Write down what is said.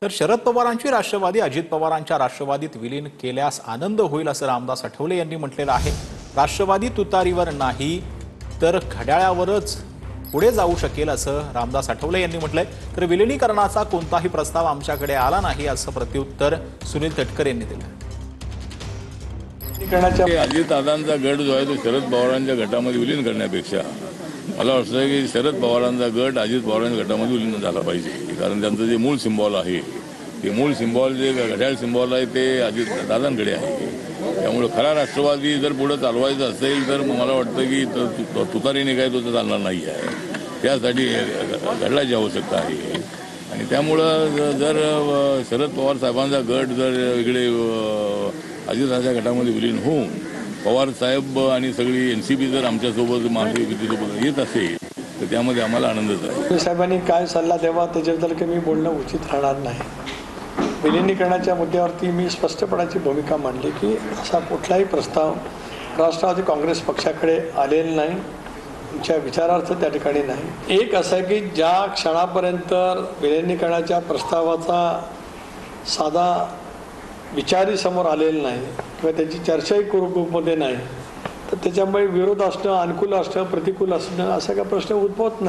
तर शरद पवारांची राष्ट्रवादी अजित पवारांच्या राष्ट्रवादीत विलीन केल्यास आनंद होईल असं रामदास आठवले यांनी म्हटलेलं आहे। राष्ट्रवादी तुतारीवर नाही तर घड्याळावरच पुढे जाऊ शकेल असं रामदास आठवले यांनी म्हटलंय। तर विलीनीकरणाचा कोणताही प्रस्ताव आमच्याकडे आला नाही असं प्रत्युत्तर सुनील तटकर यांनी दिलं। अजितदादांचा गट जो आहे तो शरद पवारांच्या गटामध्ये विलीन करण्यापेक्षा मला वाटतं की शरद पवारांचा गट अजित पवारांच्या गटामध्ये विलीन झाला पाहिजे, कारण त्यांचं जे मूळ सिम्बॉल आहे ते मूळ सिम्बॉल जे घड्याळ सिम्बॉल आहे ते अजितदादांकडे आहे। त्यामुळे खरा राष्ट्रवादी जर पुढे चालवायचं असेल तर मला वाटतं की तुतारीने काय तो चालणार नाही आहे, त्यासाठी घड्याळाची आवश्यकता आहे। आणि त्यामुळं जर शरद पवार साहेबांचा गट जर इकडे अजितदादांच्या गटामध्ये विलीन होऊन पवार साहेब आणि सगळी एनसीपी जर आमच्यासोबत महायुतीसोबत येत असेल तर त्यामध्ये आम्हाला आनंदच आहे। साहेबांनी काय सल्ला द्यावा त्याच्याबद्दल काही मी बोलणं उचित राहणार नाही। विलीनीकरणाच्या मुद्द्यावरती मी स्पष्टपणाची भूमिका मांडली की असा कुठलाही प्रस्ताव राष्ट्रवादी काँग्रेस पक्षाकडे आलेला नाही, तुमच्या विचारार्थ त्या ठिकाणी नाही। एक असं की ज्या क्षणापर्यंत विलीनीकरणाच्या प्रस्तावाचा साधा विचारही समोर आलेला नाही किंवा त्याची चर्चाही ग्रुपमध्ये नाही तर त्याच्यामुळे विरोध असणं, अनुकूल असणं, प्रतिकूल असणं असा काही प्रश्न उद्भवत नाही।